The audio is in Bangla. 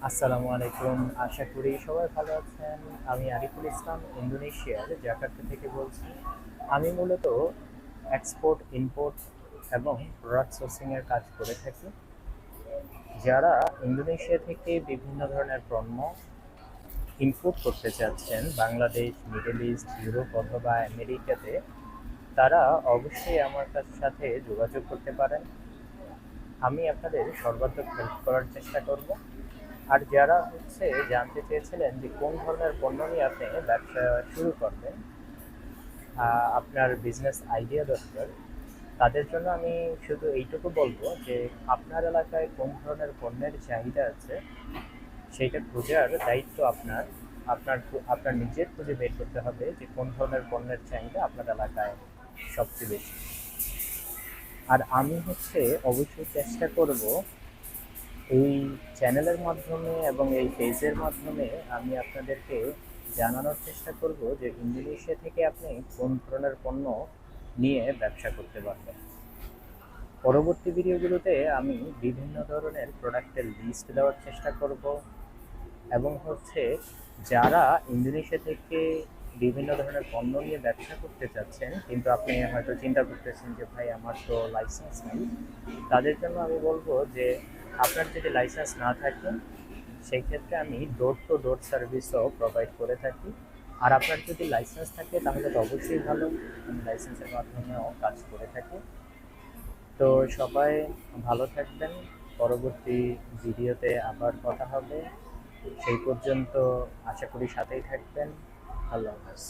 আসসালামু আলাইকুম। আশা করি সবাই ভালো আছেন। আমি আরিফুল ইসলাম ইন্দোনেশিয়ার জাকার্তা থেকে বলছি। আমি মূলত এক্সপোর্ট, ইম্পোর্ট এবং প্রোডাক্ট সোর্সিং এর কাজ করে থাকি। যারা ইন্দোনেশিয়া থেকে বিভিন্ন ধরনের পণ্য ইম্পোর্ট করতে চাচ্ছেন বাংলাদেশ, মিডল ইস্ট, ইউরোপ অথবা আমেরিকাতে, তারা অবশ্যই আমার সাথে যোগাযোগ করতে পারেন। আমি আপনাদের সর্বাত্মক হেল্প করার চেষ্টা করব। আর যারা জানতে চেয়েছিলেন যে কোন ধরনের পণ্য নিয়ে আপনি ব্যবসা শুরু করবেন, আপনার বিজনেস আইডিয়া দরকার, তাদের জন্য আমি শুধু এইটুকু বলবো যে আপনার এলাকায় কোন ধরনের পণ্যের চাহিদা আছে সেইটা খোঁজার দায়িত্ব আপনার। আপনার নিজের খুঁজে বের করতে হবে যে কোন ধরনের পণ্যের চাহিদা আপনার এলাকায় সবচেয়ে বেশি। আর আমি অবশ্যই চেষ্টা করব এই চ্যানেলের মাধ্যমে এবং এই পেজের মাধ্যমে আমি আপনাদেরকে জানানোর চেষ্টা করব যে ইন্দোনেশিয়া থেকে আপনি কোন ধরনের পণ্য নিয়ে ব্যবসা করতে পারবেন। পরবর্তী ভিডিওগুলোতে আমি বিভিন্ন ধরনের প্রোডাক্টের লিস্ট দেওয়ার চেষ্টা করব এবং যারা ইন্দোনেশিয়া থেকে বিভিন্ন ধরনের পণ্য নিয়ে ব্যবসা করতে চাচ্ছেন কিন্তু আপনি হয়তো চিন্তা করতেছেন যে ভাই আমার তো লাইসেন্স নেই, তাদের জন্য আমি বলবো যে আপনার যদি লাইসেন্স না থাকে সেই ক্ষেত্রে আমি ডোর টু ডোর সার্ভিসও প্রোভাইড করে থাকি। আর আপনার যদি লাইসেন্স থাকে তাহলে তো অবশ্যই ভালো, আমি লাইসেন্সের মাধ্যমেও কাজ করে থাকি। তো সবাই ভালো থাকবেন। পরবর্তী ভিডিওতে আবার কথা হবে। সেই পর্যন্ত আশা করি সাথেই থাকবেন। আল্লাহ হাফেজ।